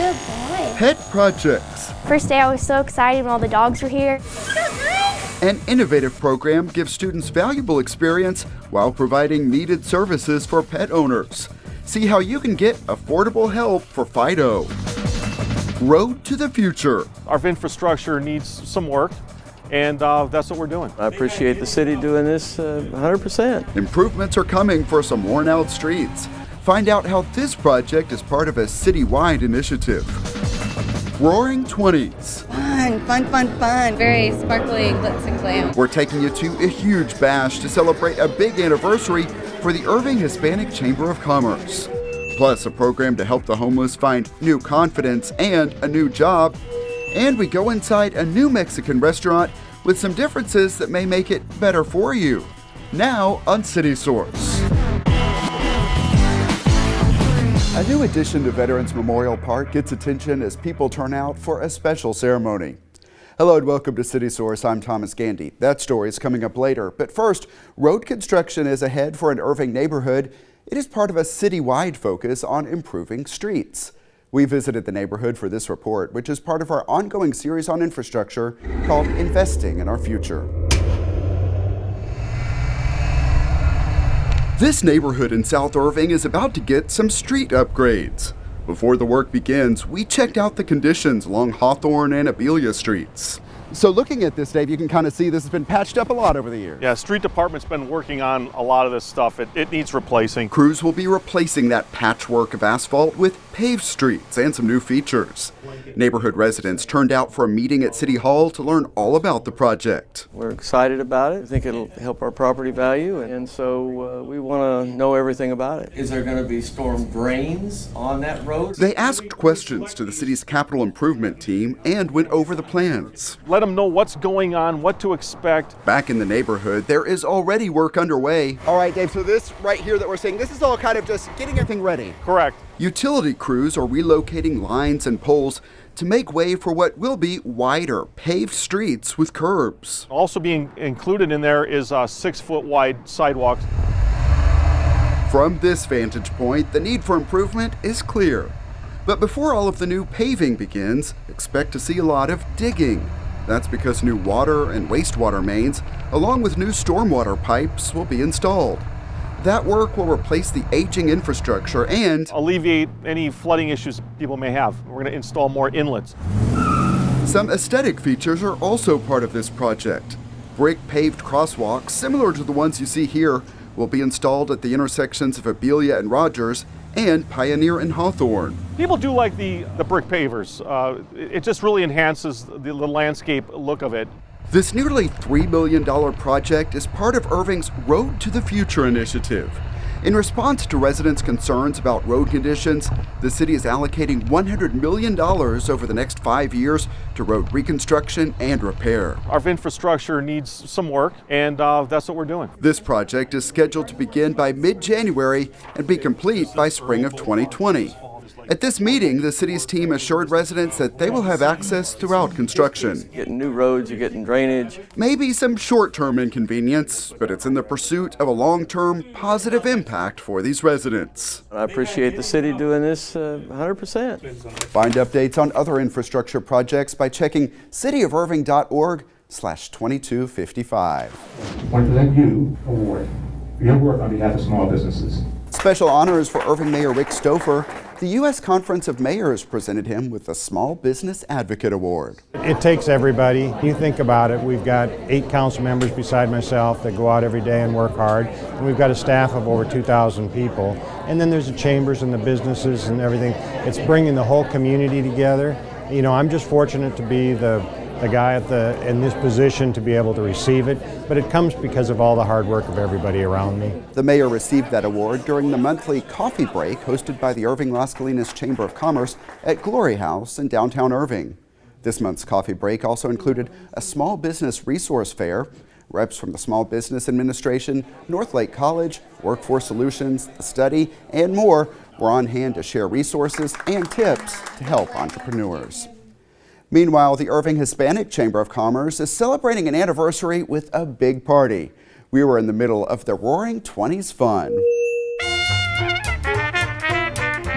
Good boy. Pet projects. First day I was so excited when all the dogs were here. An innovative program gives students valuable experience while providing needed services for pet owners. See how you can get affordable help for Fido. Road to the future. Our infrastructure needs some work, and that's what we're doing. I appreciate the city doing this 100%. Improvements are coming for some worn-out streets. Find out how this project is part of a citywide initiative. Roaring 20s. Fun. Very sparkly, glitz and glam. We're taking you to a huge bash to celebrate a big anniversary for the Irving Hispanic Chamber of Commerce. Plus, a program to help the homeless find new confidence and a new job. And we go inside a new Mexican restaurant with some differences that may make it better for you. Now on City Source. A new addition to Veterans Memorial Park gets attention as people turn out for a special ceremony. Hello and welcome to City Source. I'm Thomas Gandy. That story is coming up later. But first, road construction is ahead for an Irving neighborhood. It is part of a citywide focus on improving streets. We visited the neighborhood for this report, which is part of our ongoing series on infrastructure called Investing in Our Future. This neighborhood in South Irving is about to get some street upgrades. Before the work begins, we checked out the conditions along Hawthorne and Abelia streets. So looking at this, Dave, you can kind of see this has been patched up a lot over the years. Yeah, street department's been working on a lot of this stuff. It needs replacing. Crews will be replacing that patchwork of asphalt with paved streets and some new features. Neighborhood residents turned out for a meeting at City Hall to learn all about the project. We're excited about it. I think it'll help our property value, and so we want to know everything about it. Is there going to be storm drains on that road? They asked questions to the city's capital improvement team and went over the plans. Let them know what's going on, what to expect. Back in the neighborhood, there is already work underway. All right, Dave, so this right here that we're seeing, this is all kind of just getting everything ready. Correct. Utility crews are relocating lines and poles to make way for what will be wider, paved streets with curbs. Also being included in there is 6-foot wide sidewalks. From this vantage point, the need for improvement is clear. But before all of the new paving begins, expect to see a lot of digging. That's because new water and wastewater mains, along with new stormwater pipes, will be installed. That work will replace the aging infrastructure and alleviate any flooding issues people may have. We're going to install more inlets. Some aesthetic features are also part of this project. Brick paved crosswalks, similar to the ones you see here, will be installed at the intersections of Abelia and Rogers and Pioneer and Hawthorne. People do like the brick pavers. It just really enhances the landscape look of it. This nearly $3 million project is part of Irving's Road to the Future initiative. In response to residents' concerns about road conditions, the city is allocating $100 million over the next 5 years to road reconstruction and repair. Our infrastructure needs some work, and that's what we're doing. This project is scheduled to begin by mid-January and be complete by spring of 2020. At this meeting, the city's team assured residents that they will have access throughout construction. Getting new roads, you're getting drainage. Maybe some short-term inconvenience, but it's in the pursuit of a long-term positive impact for these residents. I appreciate the city doing this 100%. Find updates on other infrastructure projects by checking cityofirving.org/2255. I want to present you an award for your work on behalf of small businesses. Special honors for Irving Mayor Rick Stouffer. The U.S. Conference of Mayors presented him with the Small Business Advocate Award. It takes everybody. You think about it, we've got 8 council members beside myself that go out every day and work hard, and we've got a staff of over 2,000 people. And then there's the chambers and the businesses and everything. It's bringing the whole community together. You know, I'm just fortunate to be the guy in this position to be able to receive it, but it comes because of all the hard work of everybody around me. The mayor received that award during the monthly coffee break hosted by the Irving Las Colinas Chamber of Commerce at Glory House in downtown Irving. This month's coffee break also included a small business resource fair. Reps from the Small Business Administration, Northlake College, Workforce Solutions, The Study, and more were on hand to share resources and tips to help entrepreneurs. Meanwhile, the Irving Hispanic Chamber of Commerce is celebrating an anniversary with a big party. We were in the middle of the Roaring 20s fun.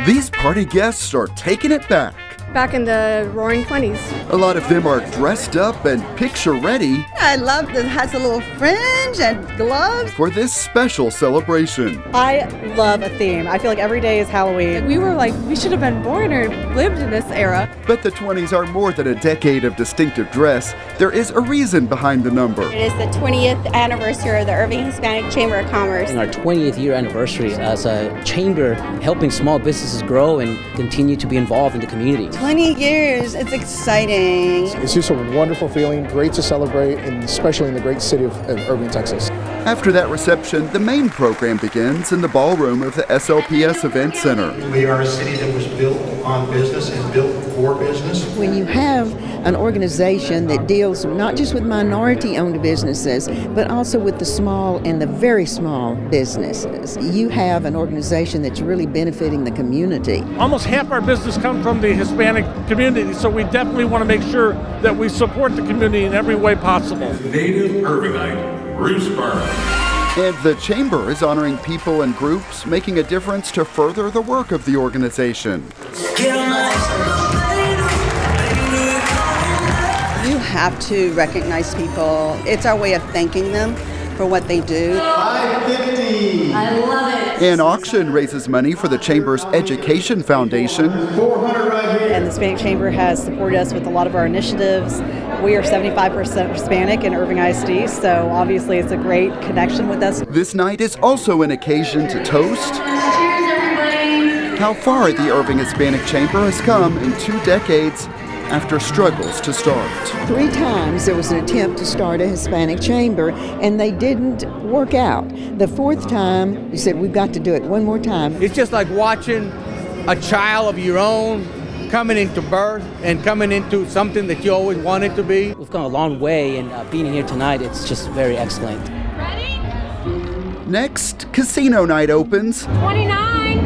These party guests are taking it back. back in the roaring 20s. A lot of them are dressed up and picture ready I love that it has a little fringe and gloves. for this special celebration. I love a theme. I feel like every day is Halloween. We were like, we should have been born or lived in this era. But the 20s are more than a decade of distinctive dress. There is a reason behind the number. It is the 20th anniversary of the Irving Hispanic Chamber of Commerce. Our 20th year anniversary as a chamber helping small businesses grow and continue to be involved in the community. 20 years, it's exciting. It's just a wonderful feeling, great to celebrate, and especially in the great city of Irving, Texas. After that reception, the main program begins in the ballroom of the SLPS Event Center. We are a city that was built on business and built for business. When you have an organization that deals not just with minority-owned businesses, but also with the small and the very small businesses, you have an organization that's really benefiting the community. Almost half our business comes from the Hispanic community, so we definitely want to make sure that we support the community in every way possible. Native Irvingite Bruce Burns. And the Chamber is honoring people and groups making a difference to further the work of the organization. You have to recognize people. It's our way of thanking them for what they do. $5.50. I love it. An auction raises money for the Chamber's Education Foundation. $400 right here. And the Hispanic Chamber has supported us with a lot of our initiatives. We are 75% Hispanic in Irving ISD, so obviously it's a great connection with us. This night is also an occasion to toast how far the Irving Hispanic Chamber has come in 2 decades after struggles to start. 3 times there was an attempt to start a Hispanic chamber, and they didn't work out. The 4th time, we said, we've got to do it one more time. It's just like watching a child of your own coming into birth and coming into something that you always wanted to be. We've come a long way, and being here tonight, it's just very excellent. Next, Casino Night opens. 29.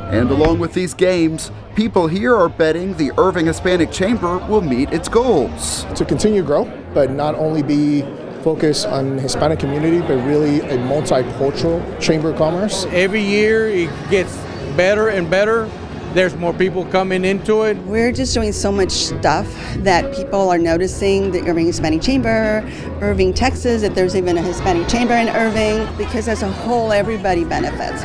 And along with these games, people here are betting the Irving Hispanic Chamber will meet its goals. To continue to grow, but not only be focused on the Hispanic community, but really a multicultural chamber of commerce. Every year it gets better and better. There's more people coming into it. We're just doing so much stuff that people are noticing the Irving Hispanic Chamber, Irving, Texas, if there's even a Hispanic Chamber in Irving, because as a whole, everybody benefits.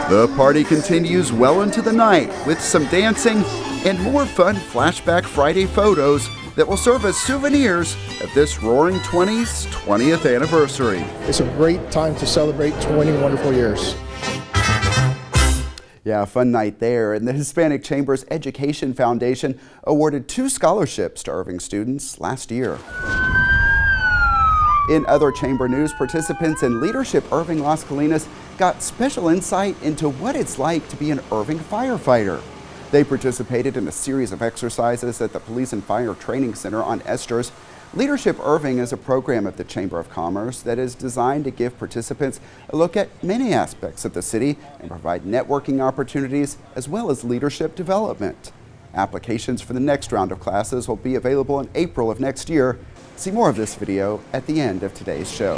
The party continues well into the night with some dancing and more fun Flashback Friday photos that will serve as souvenirs of this Roaring 20s 20th anniversary. It's a great time to celebrate 20 wonderful years. Yeah, a fun night there. And the Hispanic Chamber's Education Foundation awarded 2 scholarships to Irving students last year. In other chamber news, participants in Leadership Irving Las Colinas got special insight into what it's like to be an Irving firefighter. They participated in a series of exercises at the Police and Fire Training Center on Esters. Leadership Irving is a program of the Chamber of Commerce that is designed to give participants a look at many aspects of the city and provide networking opportunities as well as leadership development. Applications for the next round of classes will be available in April of next year. See more of this video at the end of today's show.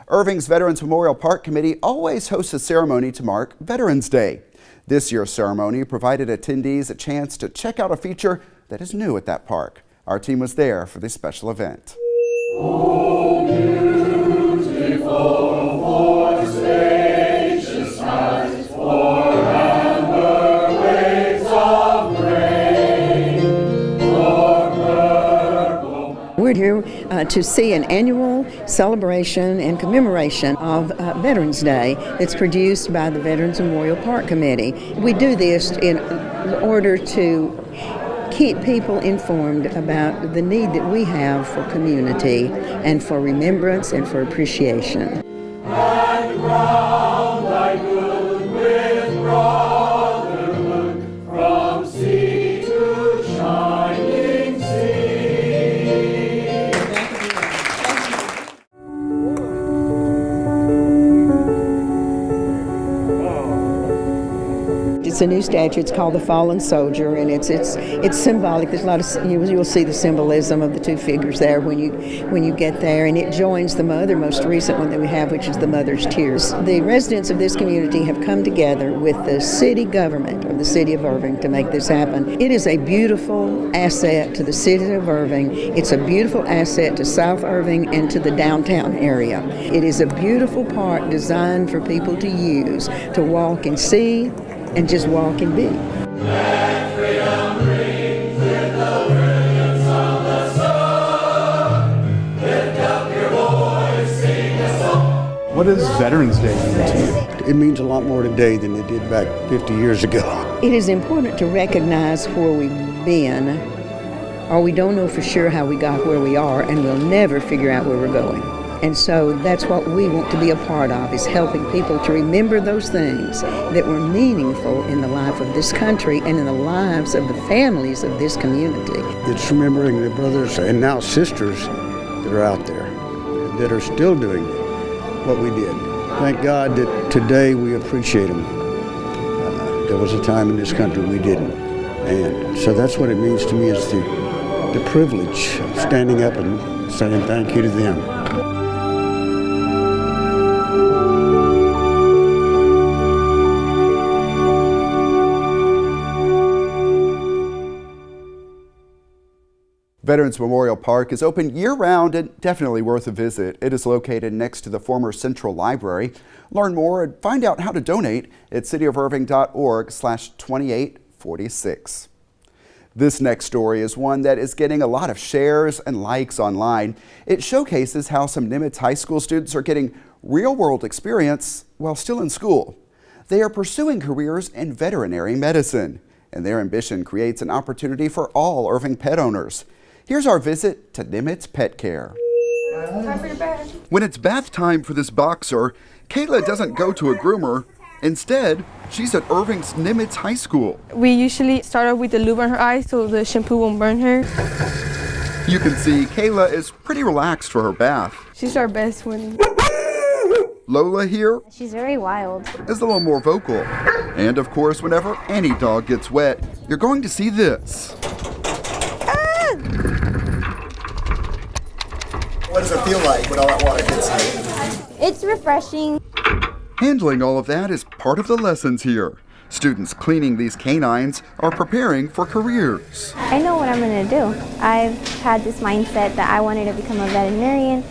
Irving's Veterans Memorial Park Committee always hosts a ceremony to mark Veterans Day. This year's ceremony provided attendees a chance to check out a feature that is new at that park. Our team was there for this special event. Oh, beautiful for spacious skies, for amber waves of grain, for purple. We're here to see an annual celebration and commemoration of Veterans Day that's produced by the Veterans Memorial Park Committee. We do this in order to keep people informed about the need that we have for community and for remembrance and for appreciation. And ground thy good with brotherhood from sea to shining sea. It's a new statue. It's called the Fallen Soldier, and it's symbolic. There's a lot of you'll see the symbolism of the two figures there when you get there, and it joins the other most recent one that we have, which is the Mother's Tears. The residents of this community have come together with the city government of the city of Irving to make this happen. It is a beautiful asset to the city of Irving. It's a beautiful asset to South Irving and to the downtown area. It is a beautiful park designed for people to use, to walk and see, and just walk and be. Let freedom ring with the brilliance of the sun. Lift up your voice, sing a song. What does Veterans Day mean to you? It means a lot more today than it did back 50 years ago. It is important to recognize where we've been, or we don't know for sure how we got where we are, and we'll never figure out where we're going. And so that's what we want to be a part of, is helping people to remember those things that were meaningful in the life of this country and in the lives of the families of this community. It's remembering the brothers and now sisters that are out there that are still doing what we did. Thank God that today we appreciate them. There was a time in this country we didn't. And so that's what it means to me, is the privilege of standing up and saying thank you to them. Veterans Memorial Park is open year-round and definitely worth a visit. It is located next to the former Central Library. Learn more and find out how to donate at cityofirving.org/2846. This next story is one that is getting a lot of shares and likes online. It showcases how some Nimitz High School students are getting real-world experience while still in school. They are pursuing careers in veterinary medicine, and their ambition creates an opportunity for all Irving pet owners. Here's our visit to Nimitz Pet Care. Time for your bath. When it's bath time for this boxer, Kayla doesn't go to a groomer. Instead, she's at Irving's Nimitz High School. We usually start off with the lube on her eyes so the shampoo won't burn her. You can see Kayla is pretty relaxed for her bath. She's our best one. Lola here, she's very wild, is a little more vocal. And of course, whenever any dog gets wet, you're going to see this. What does it feel like when all that water hits you? It's refreshing. Handling all of that is part of the lessons here. Students cleaning these canines are preparing for careers. I know what I'm going to do. I've had this mindset that I wanted to become a veterinarian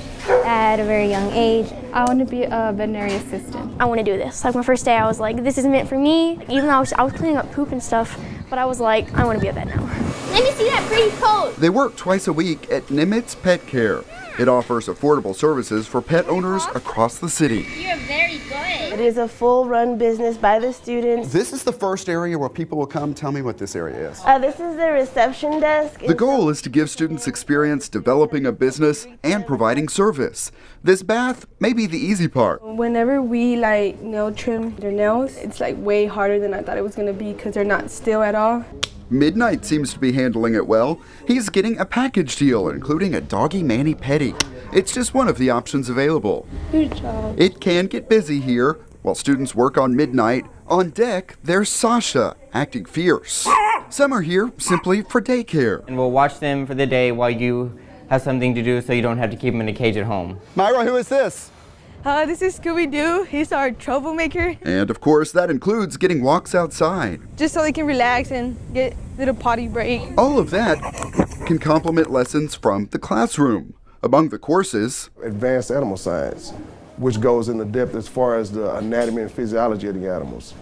at a very young age. I want to be a veterinary assistant. I want to do this. Like my first day, I was like, this isn't meant for me. Even though I was cleaning up poop and stuff, but I was like, I want to be a vet now. Let me see that pretty coat. They work twice a week at Nimitz Pet Care. It offers affordable services for pet owners across the city. You're very good. It is a full-run business by the students. This is the first area where people will come. Tell me what this area is. This is the reception desk. The goal is to give students experience developing a business and providing service. This bath may be the easy part. Whenever we nail trim their nails, it's way harder than I thought it was going to be because they're not still at all. Midnight seems to be handling it well. He's getting a package deal, including a doggy mani-pedi. It's just one of the options available. Good job. It can get busy here. While students work on Midnight, on deck, there's Sasha, acting fierce. Some are here simply for daycare. And we'll watch them for the day while you have something to do so you don't have to keep them in a cage at home. Myra, who is this? This is Scooby-Doo. He's our troublemaker. And of course, that includes getting walks outside. Just so they can relax and get a little potty break. All of that can complement lessons from the classroom. Among the courses, advanced animal science, which goes into depth as far as the anatomy and physiology of the animals.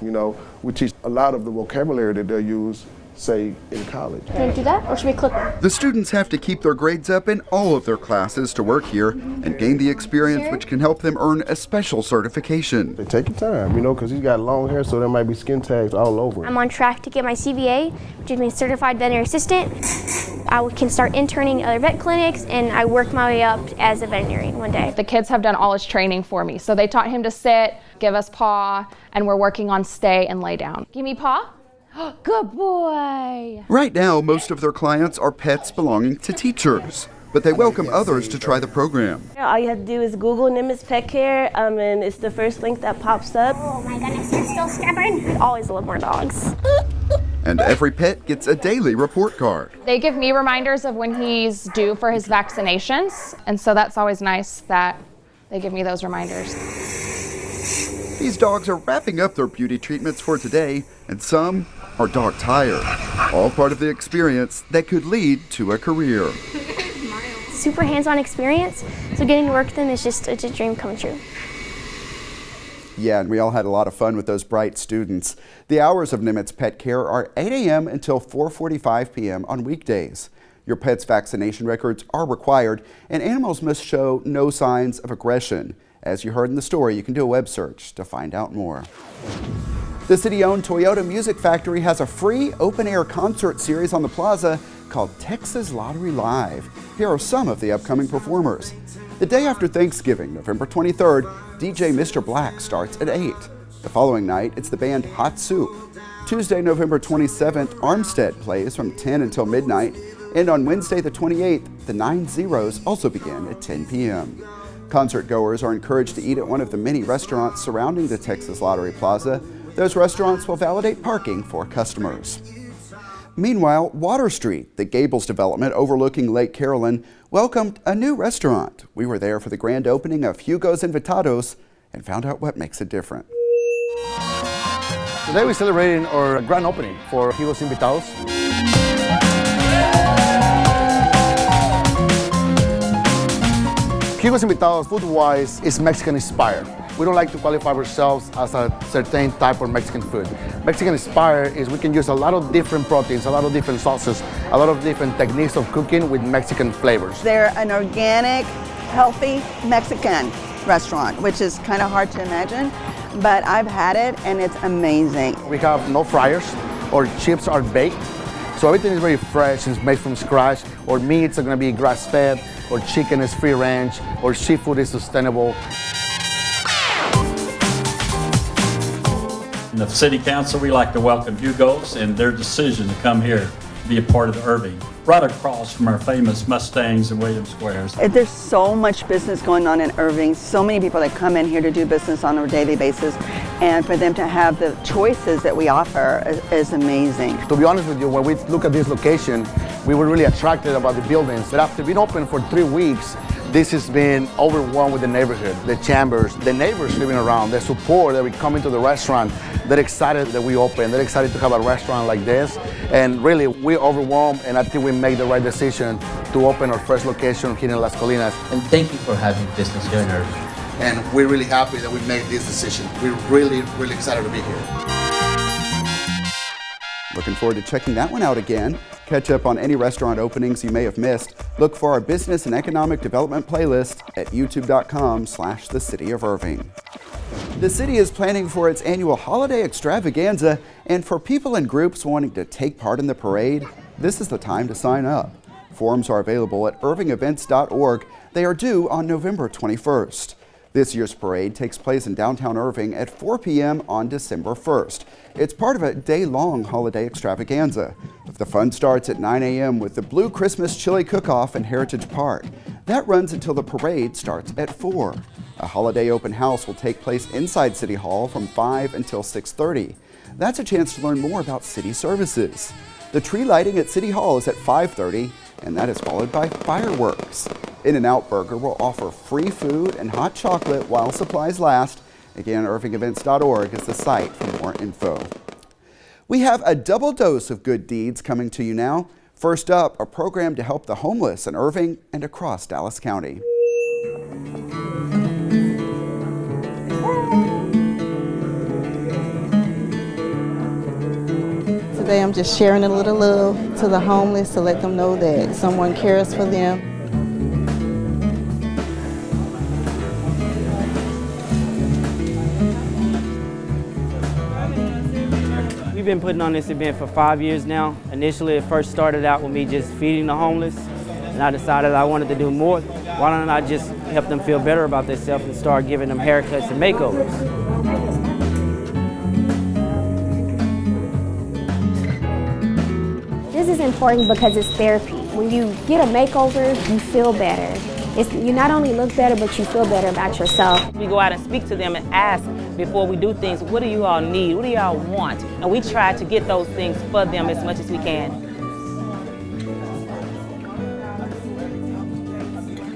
We teach a lot of the vocabulary that they'll use, say, in college. Can we do that, or should we click them? The students have to keep their grades up in all of their classes to work here and gain the experience which can help them earn a special certification. They take your time, because he's got long hair, so there might be skin tags all over him. I'm on track to get my CVA, which is my Certified Veterinary Assistant. I can start interning at other vet clinics, and I work my way up as a veterinarian one day. The kids have done all his training for me. So they taught him to sit, give us paw, and we're working on stay and lay down. Give me paw. Good boy. Right now, most of their clients are pets belonging to teachers. but they welcome others to try the program. All you have to do is Google Nimitz Pet Care, and it's the first link that pops up. Oh my goodness, you're still stubborn. We always love more dogs. And every pet gets a daily report card. They give me reminders of when he's due for his vaccinations, and so that's always nice that they give me those reminders. These dogs are wrapping up their beauty treatments for today, and some are dog tired. All part of the experience that could lead to a career. Super hands-on experience, so getting to work with them is just a dream come true. Yeah, and we all had a lot of fun with those bright students. The hours of Nimitz Pet Care are 8 a.m. until 4:45 p.m. on weekdays. Your pet's vaccination records are required, and animals must show no signs of aggression. As you heard in the story, you can do a web search to find out more. The city-owned Toyota Music Factory has a free open-air concert series on the plaza called Texas Lottery Live. Here are some of the upcoming performers. The day after Thanksgiving, November 23rd, DJ Mr. Black starts at 8. The following night, it's the band Hot Soup. Tuesday, November 27th, Armstead plays from 10 until midnight. And on Wednesday, the 28th, the 9 Zeros also begin at 10 p.m. Concert goers are encouraged to eat at one of the many restaurants surrounding the Texas Lottery Plaza. Those restaurants will validate parking for customers. Meanwhile, Water Street, the Gables development overlooking Lake Carolyn, welcomed a new restaurant. We were there for the grand opening of Hugos Invitados and found out what makes it different. Today we're celebrating our grand opening for Hugos Invitados. Hugos Invitados, food-wise, is Mexican-inspired. We don't like to qualify ourselves as a certain type of Mexican food. Mexican-inspired is we can use a lot of different proteins, a lot of different sauces, a lot of different techniques of cooking with Mexican flavors. They're an organic, healthy Mexican restaurant, which is kind of hard to imagine, but I've had it and it's amazing. We have no fryers. Our chips are baked, so everything is very fresh and made from scratch. Our meats are going to be grass-fed, our chicken is free-range, our seafood is sustainable. In the City Council, we like to welcome Hugos and their decision to come here to be a part of the Irving, right across from our famous Mustangs and Williams Squares. There's so much business going on in Irving, so many people that come in here to do business on a daily basis, and for them to have the choices that we offer is amazing. To be honest with you, when we look at this location, we were really attracted about the buildings, but after being open for 3 weeks, this has been overwhelmed with the neighborhood, the chambers, the neighbors living around, the support that we come into the restaurant. They're excited that we open. They're excited to have a restaurant like this. And really, we're overwhelmed, and I think we made the right decision to open our first location here in Las Colinas. And thank you for having business here in Irving. And we're really happy that we made this decision. We're really, really excited to be here. Looking forward to checking that one out again. Catch up on any restaurant openings you may have missed. Look for our business and economic development playlist at youtube.com/The City of Irving. The city is planning for its annual holiday extravaganza, and for people and groups wanting to take part in the parade, this is the time to sign up. Forms are available at irvingevents.org. They are due on November 21st. This year's parade takes place in downtown Irving at 4 p.m. on December 1st. It's part of a day-long holiday extravaganza. The fun starts at 9 a.m. with the Blue Christmas Chili Cook-Off in Heritage Park. That runs until the parade starts at 4. A holiday open house will take place inside City Hall from 5 until 6:30. That's a chance to learn more about city services. The tree lighting at City Hall is at 5:30, and that is followed by fireworks. In-N-Out Burger will offer free food and hot chocolate while supplies last. Again, irvingevents.org is the site for more info. We have a double dose of good deeds coming to you now. First up, a program to help the homeless in Irving and across Dallas County. Today I'm just sharing a little love to the homeless to let them know that someone cares for them. We've been putting on this event for 5 years now. Initially, it first started out with me just feeding the homeless, and I decided I wanted to do more. Why don't I just help them feel better about themselves and start giving them haircuts and makeovers? This is important because it's therapy. When you get a makeover, you feel better. You not only look better, but you feel better about yourself. We go out and speak to them and ask before we do things, what do you all need? What do y'all want? And we try to get those things for them as much as we can.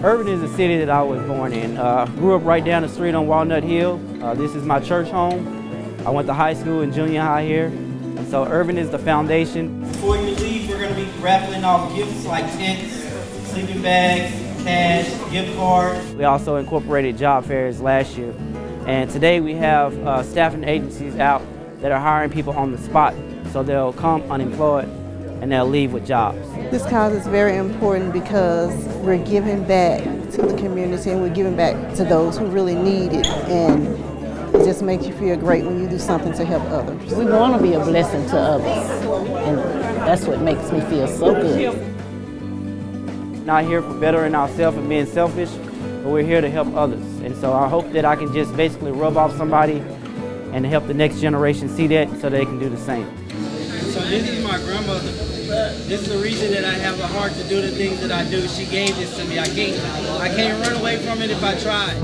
Irving is the city that I was born in. Grew up right down the street on Walnut Hill. This is my church home. I went to high school and junior high here. And so Irving is the foundation. Before you leave, we're going to be raffling off gifts like tents, sleeping bags, cash, gift cards. We also incorporated job fairs last year. And today we have staffing agencies out that are hiring people on the spot. So they'll come unemployed and they'll leave with jobs. This cause is very important because we're giving back to the community and we're giving back to those who really need it. And it just makes you feel great when you do something to help others. We want to be a blessing to others, and that's what makes me feel so good. Not here for bettering ourselves and being selfish, but we're here to help others. And so I hope that I can just basically rub off somebody and help the next generation see that so they can do the same. So this is my grandmother. This is the reason that I have a heart to do the things that I do. She gave this to me. I can't run away from it if I try.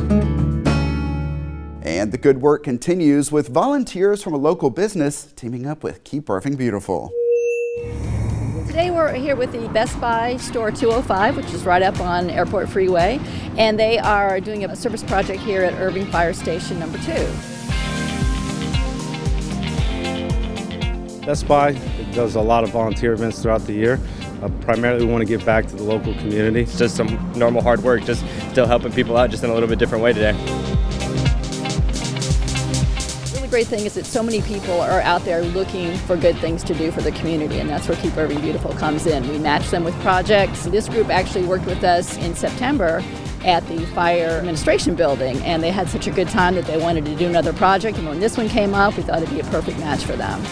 And the good work continues with volunteers from a local business teaming up with Keep Irving Beautiful. Today we're here with the Best Buy Store 205, which is right up on Airport Freeway, and they are doing a service project here at Irving Fire Station number 2. Best Buy does a lot of volunteer events throughout the year. Primarily we want to give back to the local community. It's just some normal hard work, just still helping people out just in a little bit different way today. The great thing is that so many people are out there looking for good things to do for the community, and that's where Keep Irving Beautiful comes in. We match them with projects. This group actually worked with us in September at the Fire Administration Building, and they had such a good time that they wanted to do another project, and when this one came up, we thought it'd be a perfect match for them.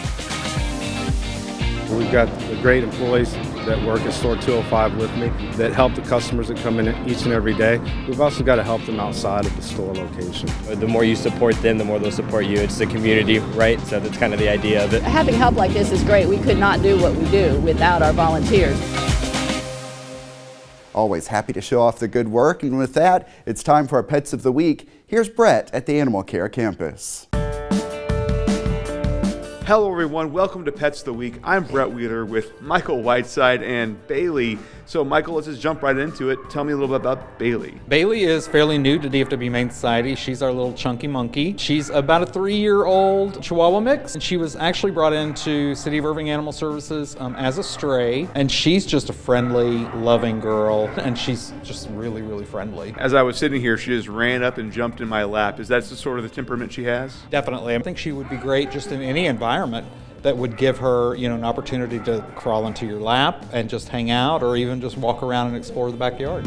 We've got the great employees that work at Store 205 with me that help the customers that come in each and every day. We've also got to help them outside of the store location. The more you support them, the more they'll support you. It's a community, right? So that's kind of the idea of it. Having help like this is great. We could not do what we do without our volunteers. Always happy to show off the good work, and with that, it's time for our Pets of the Week. Here's Brett at the Animal Care Campus. Hello everyone, welcome to Pets of the Week. I'm Brett Wheeler with Michael Whiteside and Bailey. So Michael, let's just jump right into it. Tell me a little bit about Bailey. Bailey is fairly new to DFW Humane Society. She's our little chunky monkey. She's about a 3-year-old Chihuahua mix, and she was actually brought into City of Irving Animal Services as a stray, and she's just a friendly, loving girl, and she's just really, really friendly. As I was sitting here, she just ran up and jumped in my lap. Is that the sort of the temperament she has? Definitely. I think she would be great just in any environment that would give her, an opportunity to crawl into your lap and just hang out, or even just walk around and explore the backyard.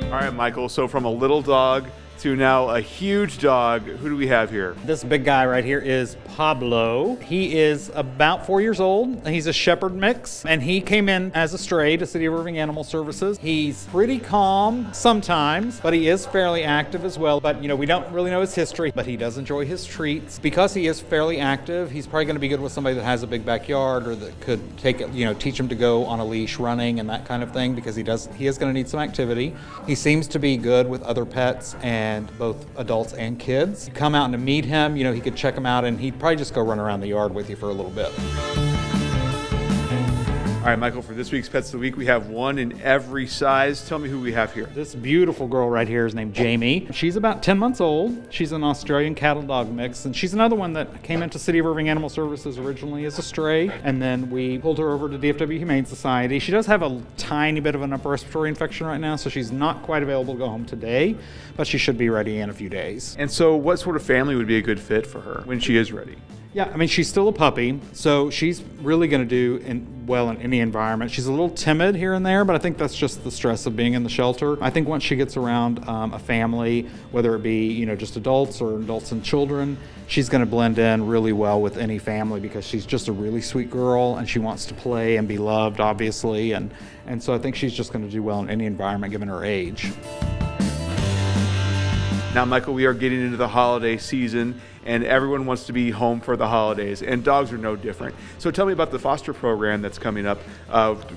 All right, Michael, so from a little dog to now a huge dog, who do we have here? This big guy right here is Pablo. He is about 4 years old. He's a shepherd mix, and he came in as a stray to City of Irving Animal Services. He's pretty calm sometimes, but he is fairly active as well. But, we don't really know his history, but he does enjoy his treats. Because he is fairly active, he's probably going to be good with somebody that has a big backyard, or that could take it, teach him to go on a leash running and that kind of thing, because he is going to need some activity. He seems to be good with other pets and both adults and kids. You come out and to meet him, he could check him out, and he'd probably just go run around the yard with you for a little bit. All right, Michael, for this week's Pets of the Week, we have one in every size. Tell me who we have here. This beautiful girl right here is named Jamie. She's about 10 months old. She's an Australian cattle dog mix, and she's another one that came into City of Irving Animal Services originally as a stray, and then we pulled her over to DFW Humane Society. She does have a tiny bit of an upper respiratory infection right now, so she's not quite available to go home today, but she should be ready in a few days. And so what sort of family would be a good fit for her when she is ready? Yeah, she's still a puppy, so she's really going to do well in any environment. She's a little timid here and there, but I think that's just the stress of being in the shelter. I think once she gets around a family, whether it be just adults or adults and children, she's going to blend in really well with any family, because she's just a really sweet girl and she wants to play and be loved, obviously, and so I think she's just going to do well in any environment given her age. Now, Michael, we are getting into the holiday season, and everyone wants to be home for the holidays, and dogs are no different. So tell me about the foster program that's coming up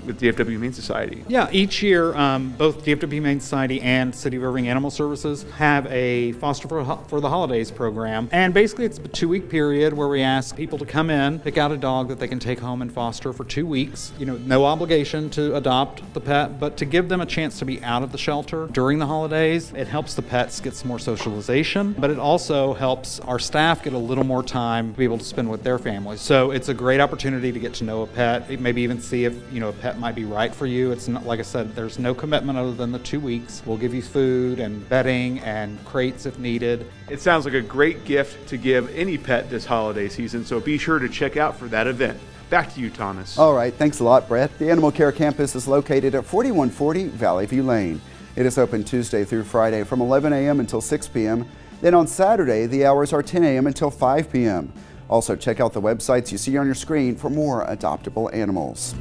with DFW Humane Society. Yeah, each year, both DFW Humane Society and City of Irving Animal Services have a Foster for the Holidays program. And basically it's a 2-week period where we ask people to come in, pick out a dog that they can take home and foster for 2 weeks. You know, no obligation to adopt the pet, but to give them a chance to be out of the shelter during the holidays. It helps the pets get some more socialization, but it also helps our staff get a little more time to be able to spend with their families. So it's a great opportunity to get to know a pet, maybe even see if, you know, a pet might be right for you. It's not, like I said, there's no commitment other than the 2 weeks. We'll give you food and bedding and crates if needed. It sounds like a great gift to give any pet this holiday season, so be sure to check out for that event. Back to you, Thomas. All right, thanks a lot, Brett. The Animal Care Campus is located at 4140 Valley View Lane. It is open Tuesday through Friday from 11 a.m. until 6 p.m. Then on Saturday, the hours are 10 a.m. until 5 p.m. Also, check out the websites you see on your screen for more adoptable animals.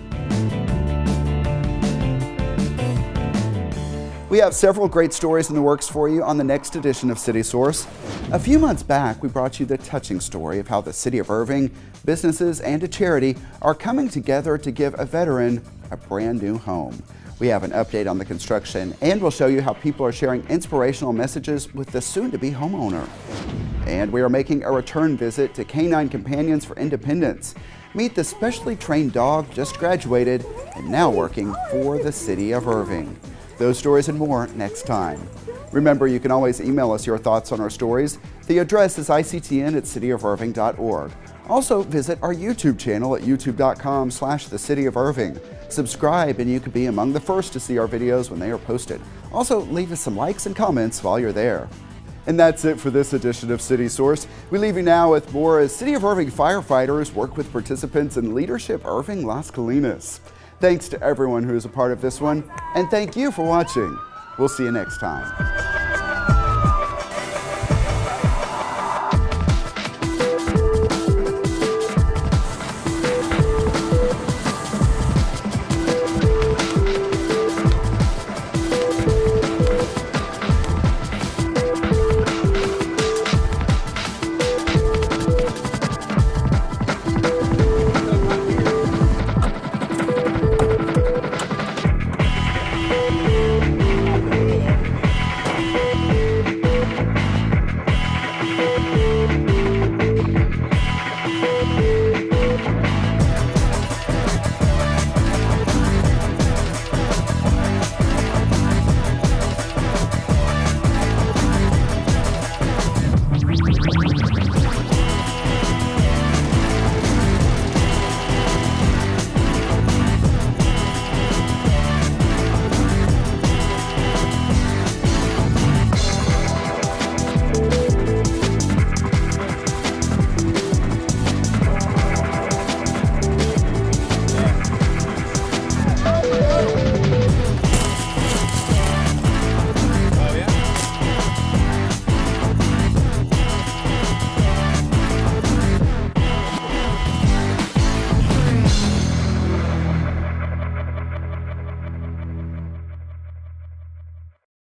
We have several great stories in the works for you on the next edition of City Source. A few months back, we brought you the touching story of how the City of Irving, businesses, and a charity are coming together to give a veteran a brand new home. We have an update on the construction, and we'll show you how people are sharing inspirational messages with the soon-to-be homeowner. And we are making a return visit to Canine Companions for Independence. Meet the specially trained dog just graduated and now working for the City of Irving. Those stories and more next time. Remember, you can always email us your thoughts on our stories. The address is ictn@cityofirving.org. Also, visit our YouTube channel at youtube.com/thecityofirving. Subscribe and you could be among the first to see our videos when they are posted. Also, leave us some likes and comments while you're there. And that's it for this edition of City Source. We leave you now with more as City of Irving firefighters work with participants in Leadership Irving Las Colinas. Thanks to everyone who is a part of this one, and thank you for watching. We'll see you next time.